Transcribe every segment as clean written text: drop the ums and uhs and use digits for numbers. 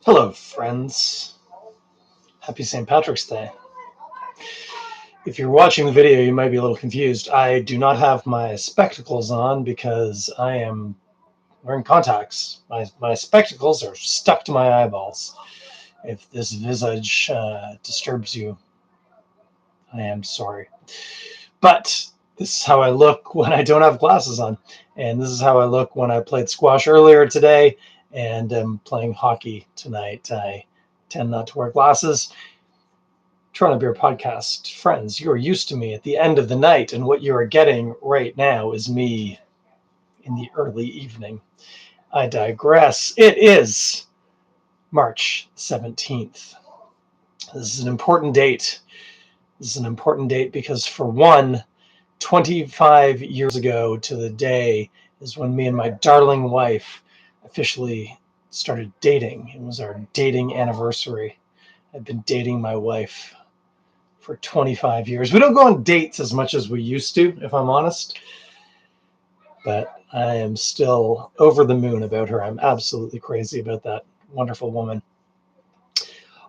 Hello, friends. Happy St. Patrick's Day. If you're watching the video, you might be a little confused. I do not have my spectacles on because I am wearing contacts. My spectacles are stuck to my eyeballs. If this visage disturbs you, I am sorry. But this is how I look when I don't have glasses on. And this is how I look when I played squash earlier today and am playing hockey tonight. I tend not to wear glasses. Toronto Beer Podcast friends, you are used to me at the end of the night, and what you are getting right now is me in the early evening. I digress. It is March 17th. This is an important date. This is an important date because, for one, 25 years ago to the day is when me and my darling wife officially started dating. It was our dating anniversary. I've been dating my wife for 25 years. We don't go on dates as much as we used to, if I'm honest. But I am still over the moon about her. I'm absolutely crazy about that wonderful woman.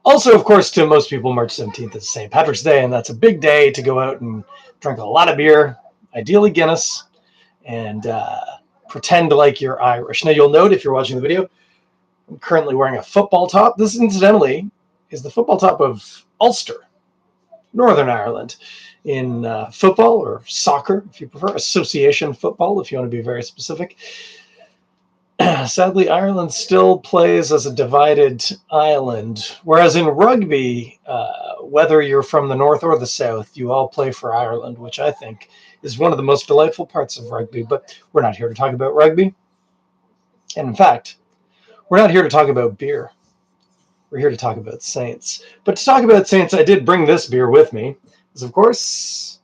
Also, of course, to most people, March 17th is St. Patrick's Day, and that's a big day to go out and drink a lot of beer, ideally Guinness, and pretend like you're Irish. Now, you'll note if you're watching the video, I'm currently wearing a football top. This, incidentally, is the football top of Ulster, Northern Ireland, in football, or soccer, if you prefer, association football, if you want to be very specific. Sadly, Ireland still plays as a divided island, whereas in rugby, whether you're from the north or the south, you all play for Ireland, which I think is one of the most delightful parts of rugby. But we're not here to talk about rugby. And in fact, we're not here to talk about beer. We're here to talk about saints. But to talk about saints, I did bring this beer with me. Because, of course,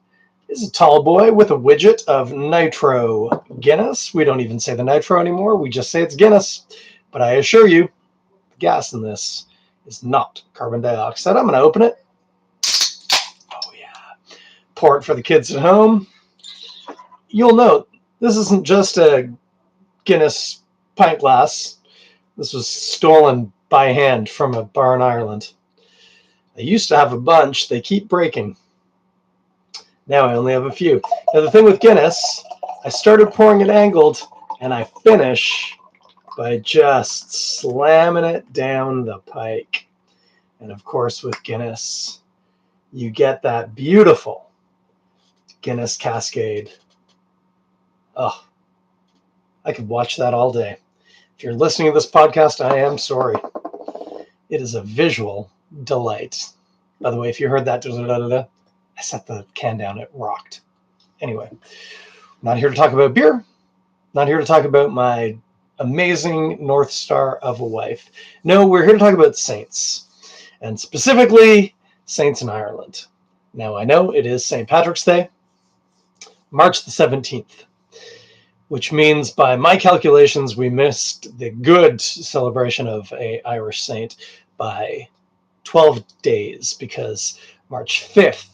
is a tall boy with a widget of Nitro Guinness. We don't even say the Nitro anymore. We just say it's Guinness. But I assure you, the gas in this is not carbon dioxide. I'm going to open it. Oh, yeah. Pour it for the kids at home. You'll note, this isn't just a Guinness pint glass. This was stolen by hand from a bar in Ireland. I used to have a bunch. They keep breaking. Now I only have a few. Now the thing with Guinness, I started pouring it angled, and I finish by just slamming it down the pike. And of course, with Guinness, you get that beautiful Guinness cascade. Oh, I could watch that all day. If you're listening to this podcast, I am sorry. It is a visual delight. By the way, if you heard that, I set the can down, it rocked. Anyway, I'm not here to talk about beer. Not here to talk about my amazing North Star of a wife. No, we're here to talk about saints, and specifically saints in Ireland. Now, I know it is St. Patrick's Day, March the 17th, which means by my calculations, we missed the good celebration of an Irish saint by 12 days, because March 5th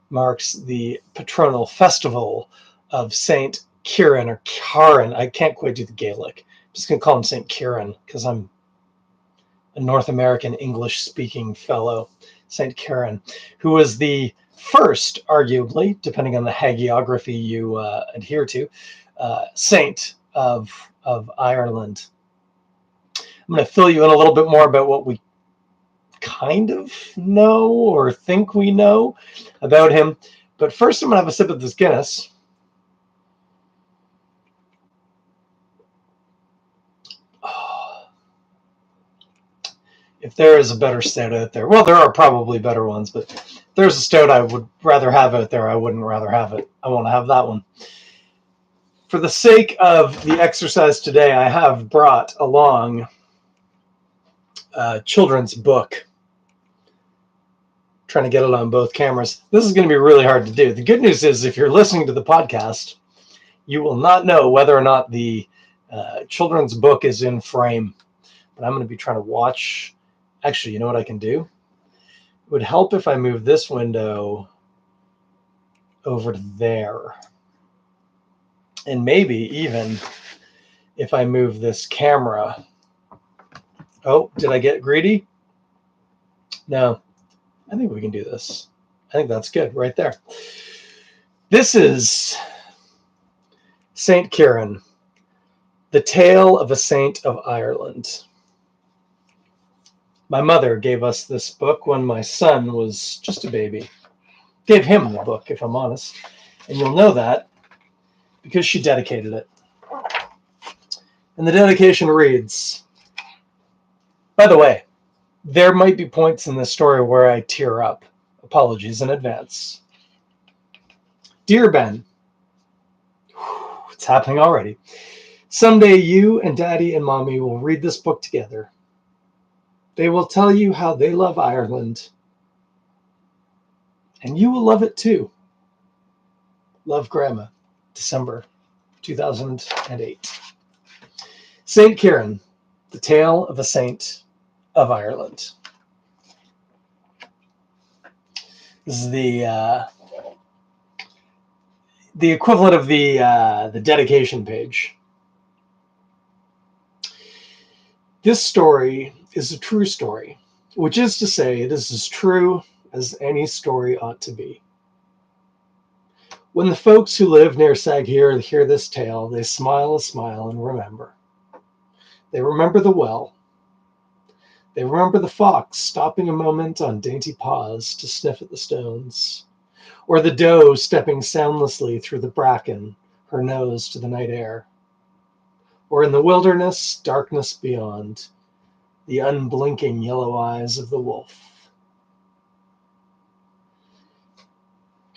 marks the patronal festival of Saint Ciaran, or Ciaran. I can't quite do the Gaelic. I'm just going to call him Saint Ciaran because I'm a North American English-speaking fellow. Saint Ciaran, who was the first, arguably, depending on the hagiography you adhere to, saint of Ireland. I'm going to fill you in a little bit more about what we kind of know or think we know about him. But first, I'm going to have a sip of this Guinness. Oh. If there is a better stout out there, well, there are probably better ones, but if there's a stout I would rather have out there, I wouldn't rather have it. I want to have that one. For the sake of the exercise today, I have brought along a children's book. Trying to get it on both cameras. This is going to be really hard to do. The good news is, if you're listening to the podcast, you will not know whether or not the children's book is in frame. But I'm going to be trying to watch. Actually, you know what I can do? It would help if I move this window over to there. And maybe even if I move this camera Oh, did I get greedy? No, I think we can do this. I think that's good right there. This is St. Ciaran, the tale of a saint of Ireland. My mother gave us this book when my son was just a baby. Gave him the book, if I'm honest. And you'll know that because she dedicated it. And the dedication reads, by the way, there might be points in this story where I tear up. Apologies in advance. Dear Ben, it's happening already. Someday you and Daddy and Mommy will read this book together. They will tell you how they love Ireland, and you will love it too. Love, Grandma. December 2008. St. Ciaran, the tale of a saint of Ireland. This is the equivalent of the dedication page. This story is a true story, which is to say, it is as true as any story ought to be. When the folks who live near Sagir hear this tale, they smile a smile and remember. They remember the well. They remember the fox stopping a moment on dainty paws to sniff at the stones, or the doe stepping soundlessly through the bracken, her nose to the night air, or in the wilderness, darkness beyond, the unblinking yellow eyes of the wolf.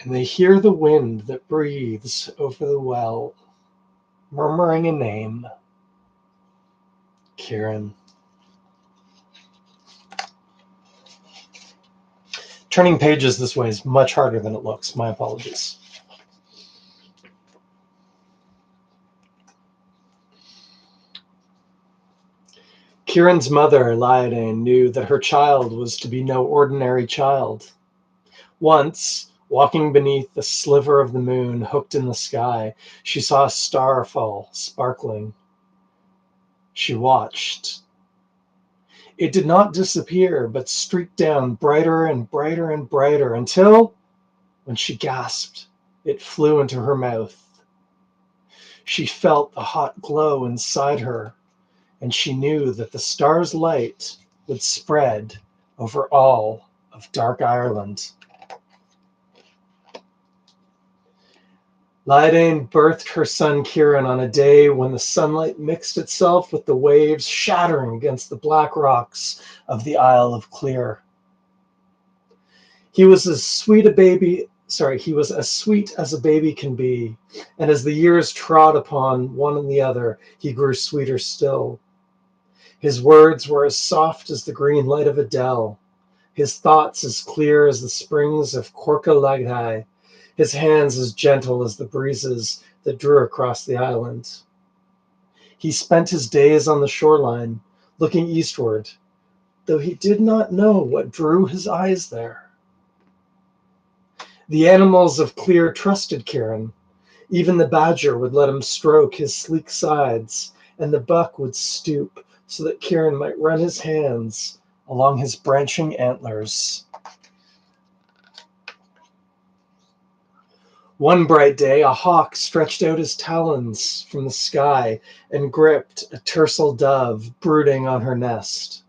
And they hear the wind that breathes over the well, murmuring a name, Ciaran. Turning pages this way is much harder than it looks. My apologies. Ciaran's mother, Liodane, knew that her child was to be no ordinary child. Once, walking beneath a sliver of the moon hooked in the sky, she saw a star fall, sparkling. She watched. It did not disappear, but streaked down brighter and brighter and brighter until, when she gasped, it flew into her mouth. She felt the hot glow inside her, and she knew that the star's light would spread over all of dark Ireland. Liodane birthed her son Ciaran on a day when the sunlight mixed itself with the waves shattering against the black rocks of the Isle of Clear. He was as sweet as a baby can be, and as the years trod upon one and the other, he grew sweeter still. His words were as soft as the green light of a dell, his thoughts as clear as the springs of Corca, his hands as gentle as the breezes that drew across the island. He spent his days on the shoreline, looking eastward, though he did not know what drew his eyes there. The animals of Clear trusted Ciaran. Even the badger would let him stroke his sleek sides, and the buck would stoop so that Ciaran might run his hands along his branching antlers. One bright day, a hawk stretched out his talons from the sky and gripped a tercel dove brooding on her nest.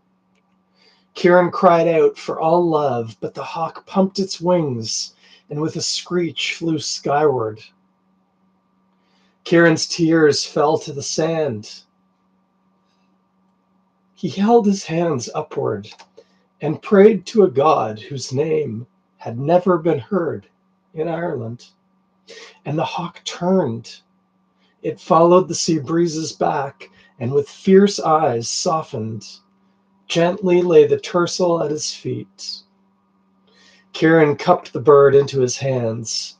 Ciaran cried out for all love, but the hawk pumped its wings and with a screech flew skyward. Ciaran's tears fell to the sand. He held his hands upward and prayed to a god whose name had never been heard in Ireland. And the hawk turned. It followed the sea breezes back, and with fierce eyes softened, gently lay the tercel at his feet. Ciaran cupped the bird into his hands,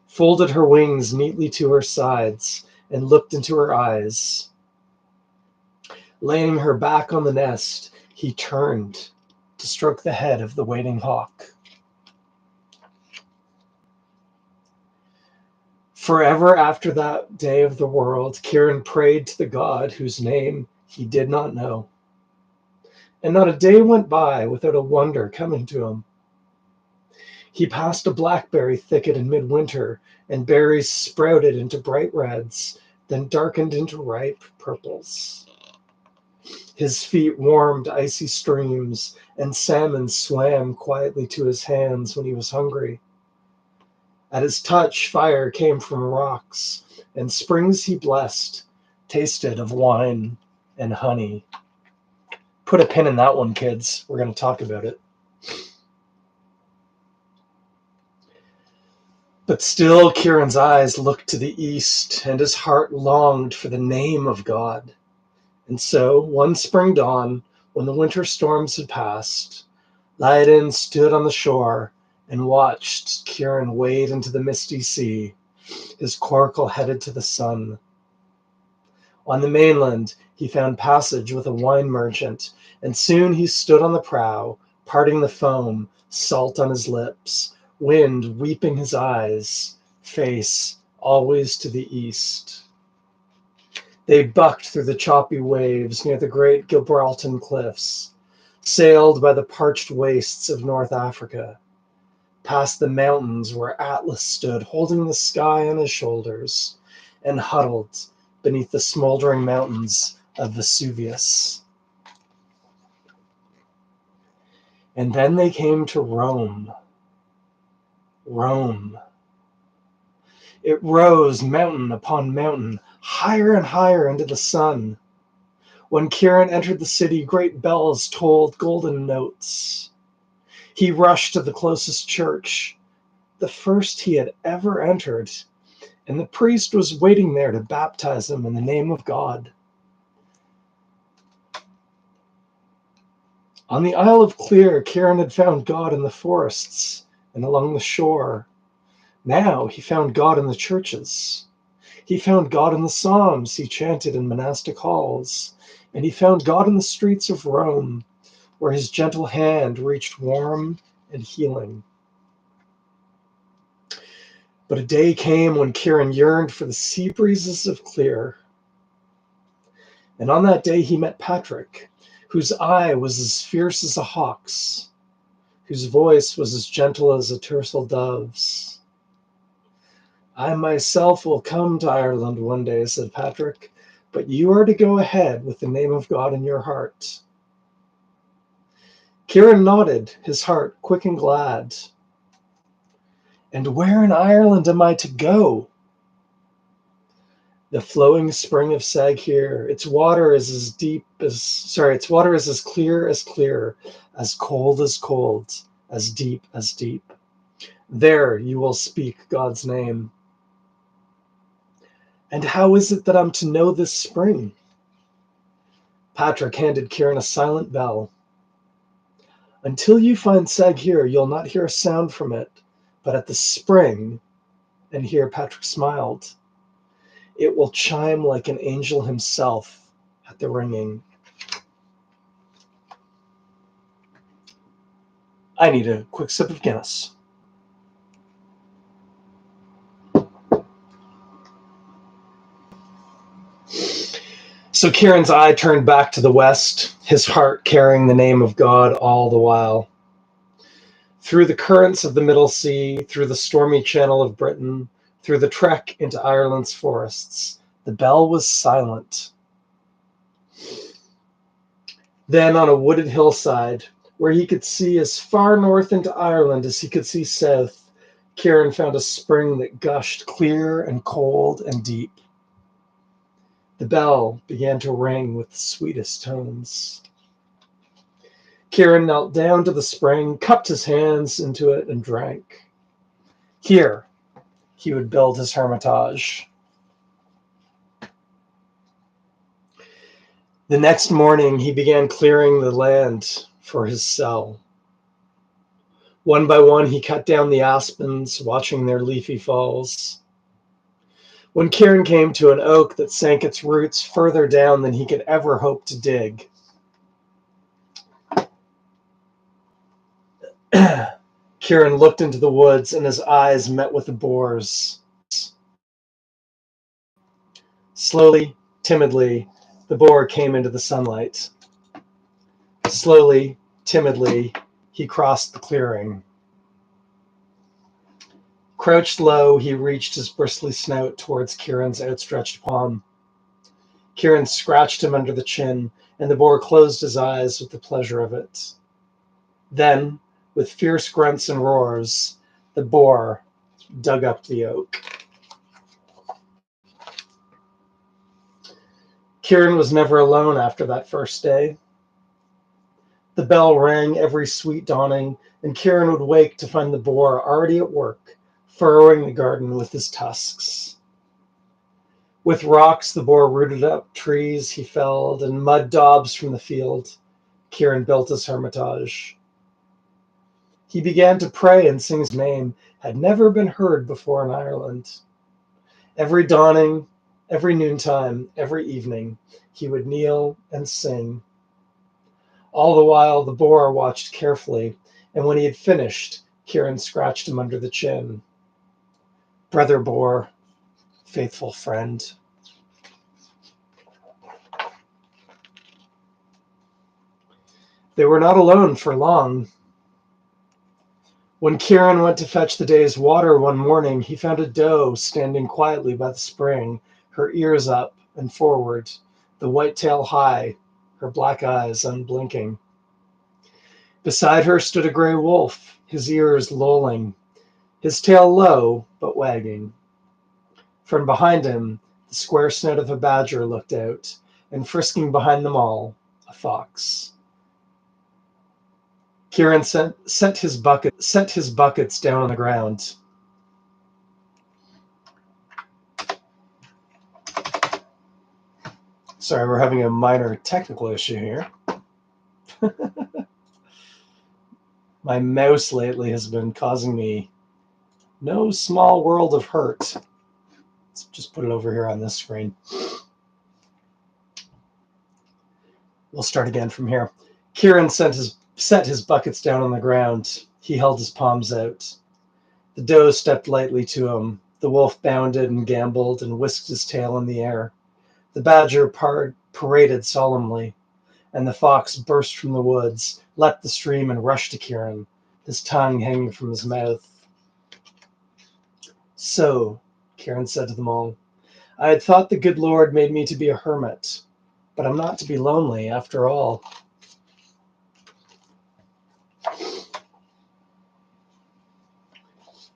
folded her wings neatly to her sides, and looked into her eyes. Laying her back on the nest, he turned to stroke the head of the waiting hawk. Forever after that day of the world, Ciaran prayed to the god whose name he did not know. and not a day went by without a wonder coming to him. He passed a blackberry thicket in midwinter, and berries sprouted into bright reds, then darkened into ripe purples. His feet warmed icy streams, and salmon swam quietly to his hands when he was hungry. At his touch, fire came from rocks, and springs he blessed tasted of wine and honey. Put a pin in that one, kids. We're going to talk about it. But still Ciaran's eyes looked to the east, and his heart longed for the name of God. And so, one spring dawn, when the winter storms had passed, Laidan stood on the shore and watched Ciaran wade into the misty sea, his coracle headed to the sun. On the mainland, he found passage with a wine merchant, and soon he stood on the prow, parting the foam, salt on his lips, wind weeping his eyes, face always to the east. They bucked through the choppy waves near the great Gibraltar cliffs, sailed by the parched wastes of North Africa, past the mountains where Atlas stood holding the sky on his shoulders, and huddled beneath the smoldering mountains of Vesuvius. And then they came to Rome. Rome. It rose mountain upon mountain, higher and higher into the sun. When Ciaran entered the city, great bells tolled golden notes. He rushed to the closest church, the first he had ever entered, and the priest was waiting there to baptize him in the name of God. On the Isle of Clear, Ciaran had found God in the forests and along the shore. Now he found God in the churches. He found God in the psalms he chanted in monastic halls, and he found God in the streets of Rome, where his gentle hand reached warm and healing. But a day came when Ciaran yearned for the sea breezes of Clear. And on that day he met Patrick, whose eye was as fierce as a hawk's, whose voice was as gentle as a tercel dove's. I myself will come to Ireland one day, said Patrick, but you are to go ahead with the name of God in your heart. Ciaran nodded, his heart quick and glad. And where in Ireland am I to go? The flowing spring of Saghair, its water is as clear as clear, as cold, as deep as deep. There you will speak God's name. And how is it that I'm to know this spring? Patrick handed Ciaran a silent bell. Until you find Saghair, you'll not hear a sound from it, but at the spring, and here Patrick smiled, it will chime like an angel himself at the ringing. I need a quick sip of Guinness. So Ciaran's eye turned back to the west, his heart carrying the name of God all the while. Through the currents of the Middle Sea, through the stormy channel of Britain, through the trek into Ireland's forests, the bell was silent. Then on a wooded hillside, where he could see as far north into Ireland as he could see south, Ciaran found a spring that gushed clear and cold and deep. The bell began to ring with the sweetest tones. Ciaran knelt down to the spring, cupped his hands into it, and drank. Here, he would build his hermitage. The next morning, he began clearing the land for his cell. One by one, he cut down the aspens, watching their leafy falls. When Ciaran came to an oak that sank its roots further down than he could ever hope to dig, Ciaran looked into the woods, and his eyes met with the boar's. Slowly, timidly, the boar came into the sunlight. Slowly, timidly, he crossed the clearing. Crouched low, he reached his bristly snout towards Ciaran's outstretched palm. Ciaran scratched him under the chin, and the boar closed his eyes with the pleasure of it. Then, with fierce grunts and roars, the boar dug up the oak. Ciaran was never alone after that first day. The bell rang every sweet dawning, and Ciaran would wake to find the boar already at work, furrowing the garden with his tusks. With rocks, the boar rooted up trees he felled, and mud daubs from the field. Ciaran built his hermitage. He began to pray and sing. His name had never been heard before in Ireland. Every dawning, every noontime, every evening, he would kneel and sing. All the while, the boar watched carefully, and when he had finished, Ciaran scratched him under the chin. Brother boar, faithful friend. They were not alone for long. When Ciaran went to fetch the day's water one morning, he found a doe standing quietly by the spring, her ears up and forward, the white tail high, her black eyes unblinking. Beside her stood a gray wolf, his ears lolling, his tail low but wagging. From behind him, the square snout of a badger looked out, and frisking behind them all, a fox. Ciaran set his buckets down on the ground. Sorry, we're having a minor technical issue here. My mouse lately has been causing me no small world of hurt. Let's just put it over here on this screen. We'll start again from here. Ciaran set his buckets down on the ground. He held his palms out. The doe stepped lightly to him. The wolf bounded and gamboled and whisked his tail in the air. The badger paraded solemnly, and the fox burst from the woods, leapt the stream, and rushed to Ciaran, his tongue hanging from his mouth. So, Ciaran said to them all, I had thought the good Lord made me to be a hermit, but I'm not to be lonely after all.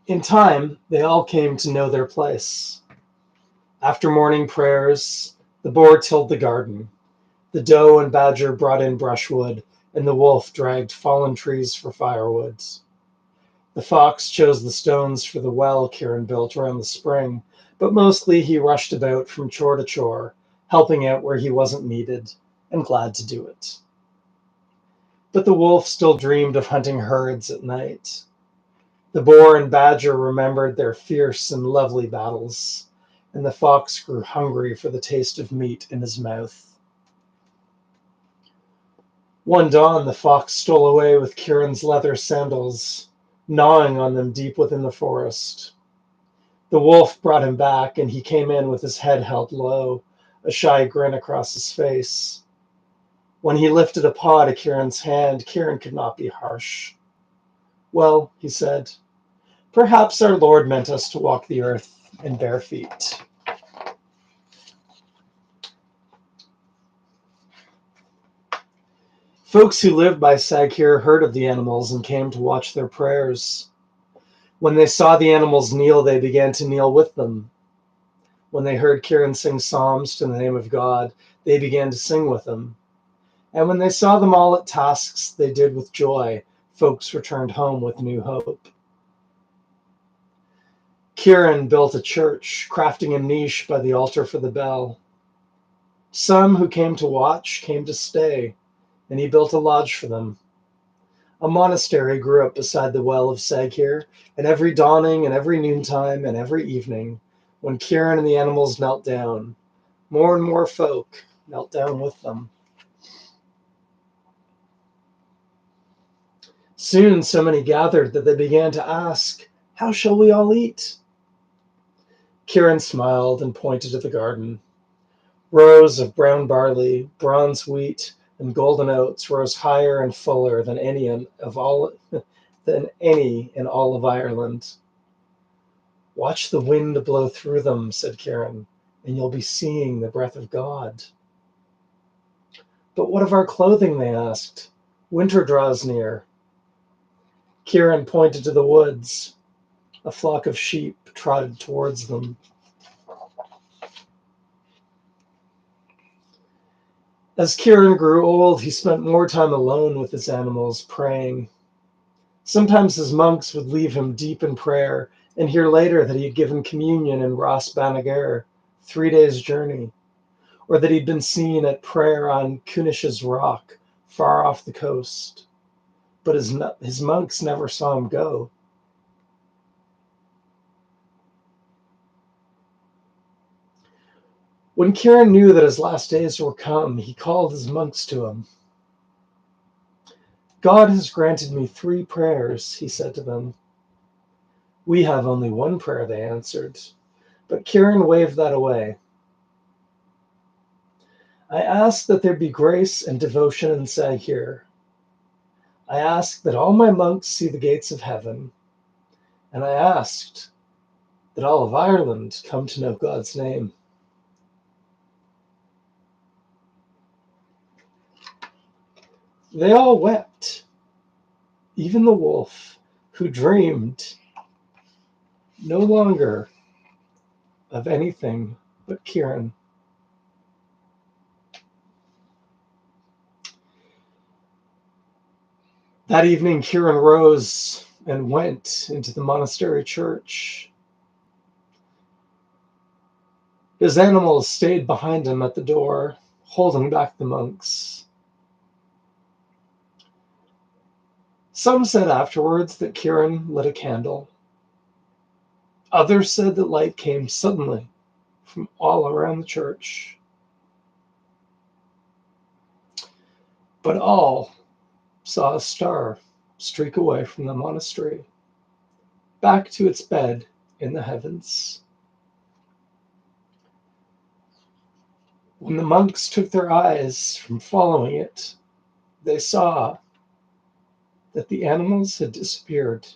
In time, they all came to know their place. After morning prayers, the boar tilled the garden. The doe and badger brought in brushwood, and the wolf dragged fallen trees for firewood. The fox chose the stones for the well Ciaran built around the spring, but mostly he rushed about from chore to chore, helping out where he wasn't needed, and glad to do it. But the wolf still dreamed of hunting herds at night. The boar and badger remembered their fierce and lovely battles, and the fox grew hungry for the taste of meat in his mouth. One dawn, the fox stole away with Ciaran's leather sandals, gnawing on them deep within the forest. The wolf brought him back, and he came in with his head held low, a shy grin across his face. When he lifted a paw to Ciaran's hand, Ciaran could not be harsh. Well, he said, perhaps our Lord meant us to walk the earth in bare feet. Folks who lived by Saghear heard of the animals and came to watch their prayers. When they saw the animals kneel, they began to kneel with them. When they heard Ciaran sing psalms to the name of God, they began to sing with him. And when they saw them all at tasks they did with joy, folks returned home with new hope. Ciaran built a church, crafting a niche by the altar for the bell. Some who came to watch came to stay, and he built a lodge for them. A monastery grew up beside the well of Saghear, and every dawning and every noontime and every evening, when Ciaran and the animals knelt down, more and more folk knelt down with them. Soon so many gathered that they began to ask, how shall we all eat? Ciaran smiled and pointed to the garden. Rows of brown barley, bronze wheat, and golden oats rose higher and fuller than any in all of Ireland. Watch the wind blow through them, said Ciaran, and you'll be seeing the breath of God. But what of our clothing, they asked. Winter draws near. Ciaran pointed to the woods. A flock of sheep trotted towards them. As Ciaran grew old, he spent more time alone with his animals, praying. Sometimes his monks would leave him deep in prayer and hear later that he had given communion in Ross Banagher, 3 days' journey, or that he'd been seen at prayer on Cunish's Rock, far off the coast. But his monks never saw him go. When Ciaran knew that his last days were come, he called his monks to him. God has granted me 3 prayers, he said to them. We have only 1 prayer, they answered. But Ciaran waved that away. I ask that there be grace and devotion in Sahir. I ask that all my monks see the gates of heaven. And I asked that all of Ireland come to know God's name. They all wept, even the wolf, who dreamed no longer of anything but Ciaran. That evening, Ciaran rose and went into the monastery church. His animals stayed behind him at the door, holding back the monks. Some said afterwards that Ciaran lit a candle. Others said that light came suddenly from all around the church. But all saw a star streak away from the monastery, back to its bed in the heavens. When the monks took their eyes from following it, they saw that the animals had disappeared,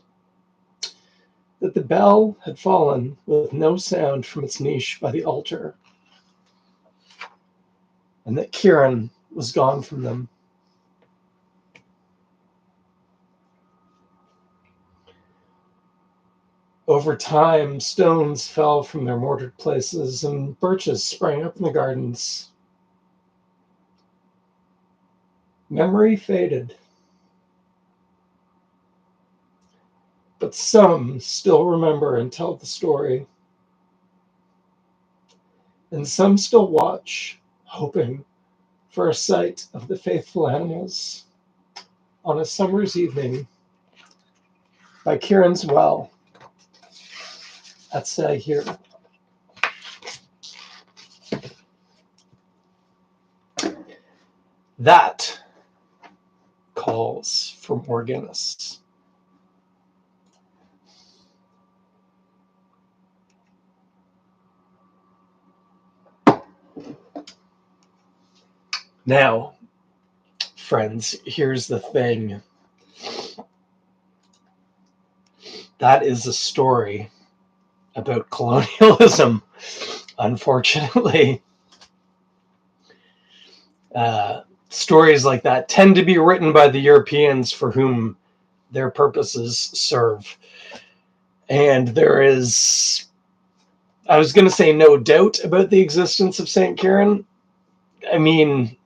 that the bell had fallen with no sound from its niche by the altar, and that Ciaran was gone from them. Over time, stones fell from their mortared places, and birches sprang up in the gardens. Memory faded, but some still remember and tell the story. And some still watch, hoping for a sight of the faithful animals on a summer's evening by Ciaran's well at Sahir. That calls for more Guinness. Now, friends, here's the thing. That is a story about colonialism, unfortunately. Stories like that tend to be written by the Europeans for whom their purposes serve. And there is, I was going to say, no doubt about the existence of St. Ciaran. I mean,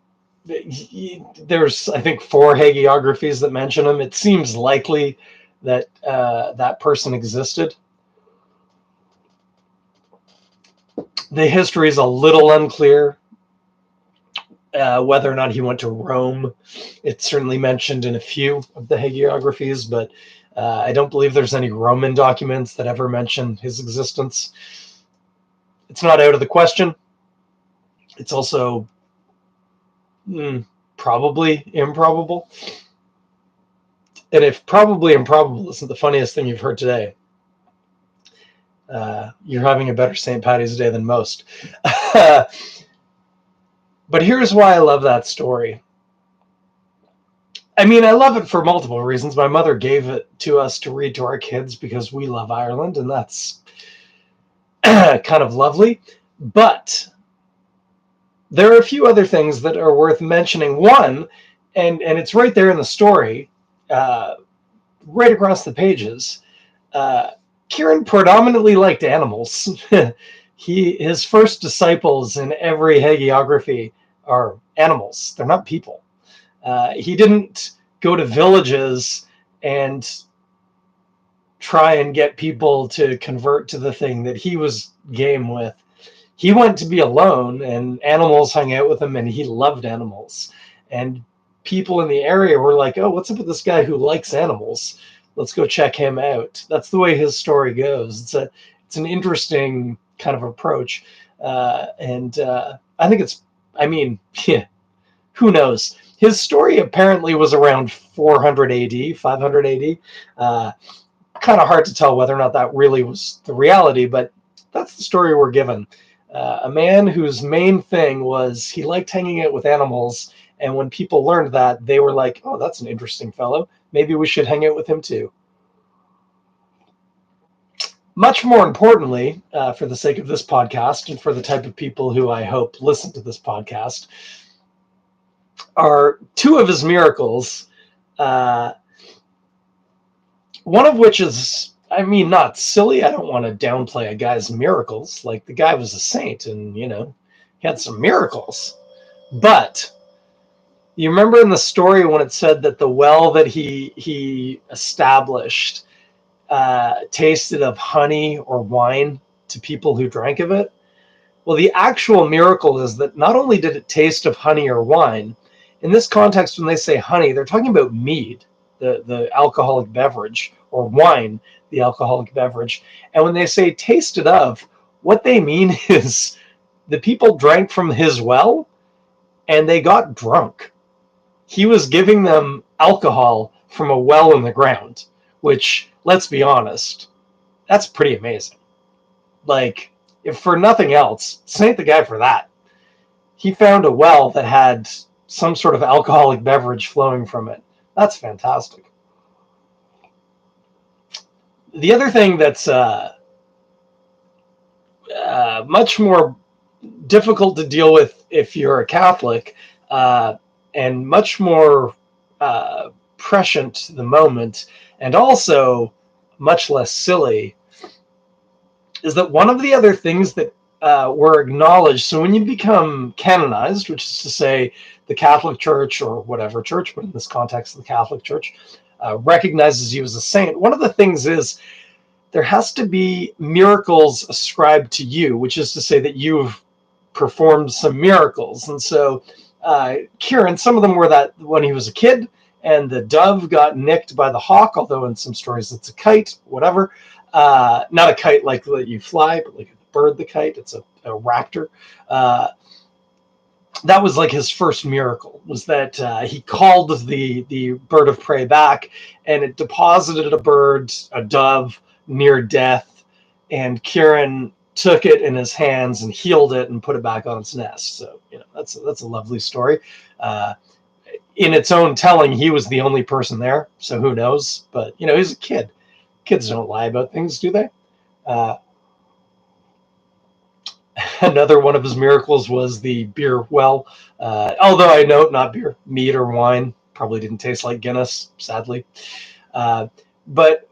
there's, I think, 4 hagiographies that mention him. It seems likely that that person existed. The history is a little unclear. Whether or not he went to Rome, it's certainly mentioned in a few of the hagiographies, but I don't believe there's any Roman documents that ever mention his existence. It's not out of the question. It's also probably improbable. And if probably improbable isn't the funniest thing you've heard today, you're having a better St. Paddy's Day than most. But here's why I love that story. I mean, I love it for multiple reasons. My mother gave it to us to read to our kids because we love Ireland, and that's kind of lovely. But there are a few other things that are worth mentioning. One, and it's right there in the story, uh, right across the pages. Uh, Ciaran predominantly liked animals. His first disciples in every hagiography are animals. They're not people. He didn't go to villages and try and get people to convert to the thing that he was game with. He went to be alone, and animals hung out with him, and he loved animals. And people in the area were like, "Oh, what's up with this guy who likes animals? Let's go check him out." That's the way his story goes. It's an interesting kind of approach, and I think it's. I mean, yeah, who knows? His story apparently was around 400 AD, 500 AD. Kind of hard to tell whether or not that really was the reality, but that's the story we're given. A man whose main thing was he liked hanging out with animals, and when people learned that, they were like, "Oh, that's an interesting fellow. Maybe we should hang out with him too." Much more importantly, for the sake of this podcast and for the type of people who I hope listen to this podcast, are two of his miracles. Uh, One of which is, I mean, not silly. I don't want to downplay a guy's miracles. Like, the guy was a saint, and he had some miracles. But you remember in the story when it said that the well that he established tasted of honey or wine to people who drank of it? Well, the actual miracle is that not only did it taste of honey or wine, in this context, when they say honey, they're talking about mead, the alcoholic beverage, or wine, the alcoholic beverage. And when they say tasted of, what they mean is the people drank from his well and they got drunk. He was giving them alcohol from a well in the ground, which, let's be honest, that's pretty amazing. Like, if for nothing else, this ain't the guy for that. He found a well that had some sort of alcoholic beverage flowing from it. That's fantastic. The other thing that's much more difficult to deal with if you're a Catholic, uh, and much more prescient to the moment, and also much less silly, is that one of the other things that were acknowledged. So when you become canonized, which is to say the Catholic Church, or whatever church, but in this context, the Catholic Church, recognizes you as a saint, one of the things is there has to be miracles ascribed to you, which is to say that you've performed some miracles. And so Ciaran, some of them were that when he was a kid and the dove got nicked by the hawk, although in some stories it's a kite, whatever. Not a kite like that you fly, but like a bird, the kite. It's a raptor. That was like his first miracle, was that he called the bird of prey back, and it deposited a dove, near death, and Ciaran took it in his hands and healed it and put it back on its nest. So that's a lovely story. In its own telling, he was the only person there, so who knows? But he's a kid. Kids don't lie about things, do they? Uh, Another one of his miracles was the beer well. Although I note, not beer, mead or wine. Probably didn't taste like Guinness, sadly. But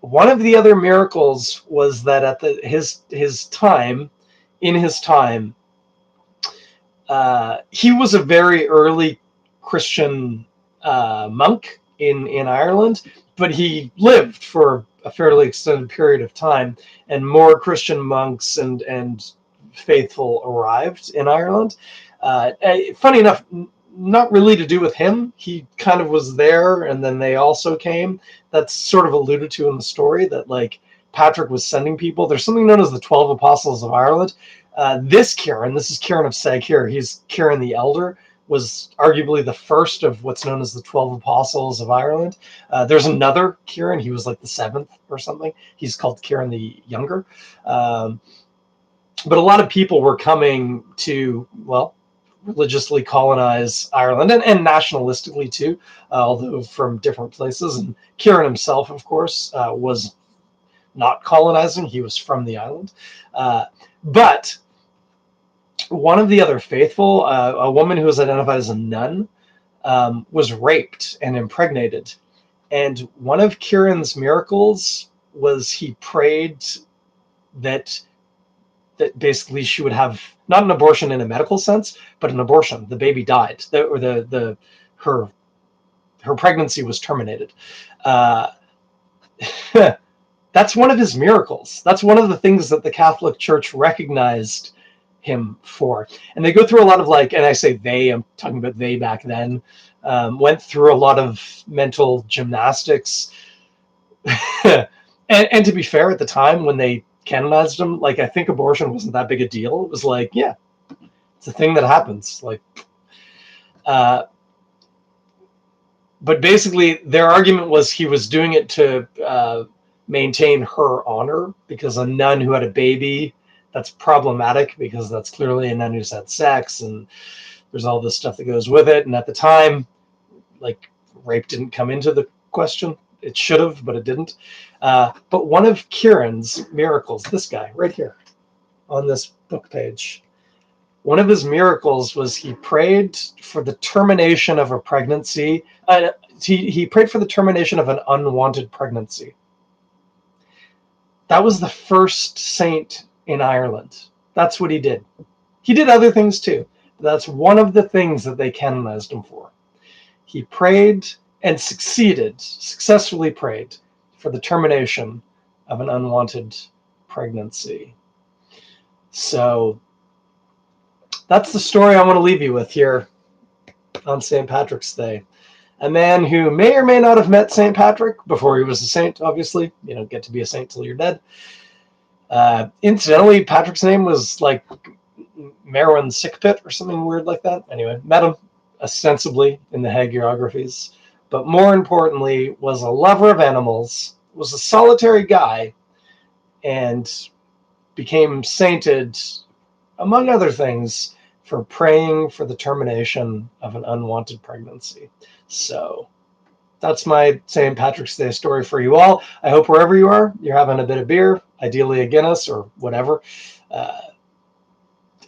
one of the other miracles was that at his time, in his time, he was a very early Christian monk in Ireland, but he lived for a fairly extended period of time, and more Christian monks and faithful arrived in Ireland. Funny enough, not really to do with him. He kind of was there, and then they also came. That's sort of alluded to in the story, that like Patrick was sending people. There's something known as the 12 Apostles of Ireland. This Ciaran, this is Ciaran of Saghair. He's Ciaran the Elder, was arguably the first of what's known as the 12 Apostles of Ireland. There's another Ciaran. He was like the seventh or something. He's called Ciaran the Younger. But a lot of people were coming to, well, religiously colonize Ireland, and nationalistically too, although from different places. And Ciaran himself, of course, was not colonizing. He was from the island. But one of the other faithful, a woman who was identified as a nun, was raped and impregnated. And one of Ciaran's miracles was he prayed that basically she would have not an abortion in a medical sense, but an abortion. The baby died, her pregnancy was terminated. That's one of his miracles. That's one of the things that the Catholic Church recognized him for. And they go through a lot of and I say they, I'm talking about they back then, went through a lot of mental gymnastics. and to be fair, at the time when they canonized him, I think abortion wasn't that big a deal. It was yeah, it's a thing that happens. But basically their argument was he was doing it to maintain her honor, because a nun who had a baby, that's problematic, because that's clearly a nun who's had sex, and there's all this stuff that goes with it. And at the time, rape didn't come into the question. It should have, but it didn't. But one of Ciaran's miracles, this guy right here on this book page, one of his miracles was he prayed for the termination of a pregnancy. He prayed for the termination of an unwanted pregnancy. That was the first saint in Ireland. That's what he did. He did other things too. But that's one of the things that they canonized him for. He prayed and successfully prayed for the termination of an unwanted pregnancy. So that's the story I want to leave you with here on St. Patrick's Day. A man who may or may not have met St. Patrick before he was a saint, obviously. You don't get to be a saint till you're dead. Incidentally, Patrick's name was Merwin's sick pit or something weird like that. Anyway, met him ostensibly in the hagiographies, but more importantly was a lover of animals, was a solitary guy, and became sainted, among other things, for praying for the termination of an unwanted pregnancy. So that's my St. Patrick's Day story for you all. I hope wherever you are, you're having a bit of beer, ideally a Guinness or whatever.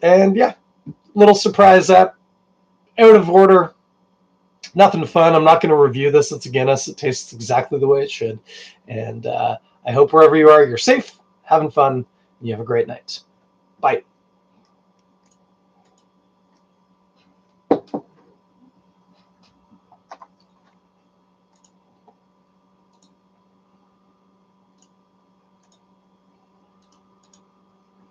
And yeah, little surprise app, out of order, nothing fun. I'm not going to review this. It's a Guinness. It tastes exactly the way it should. And I hope wherever you are, you're safe, having fun, and you have a great night. Bye.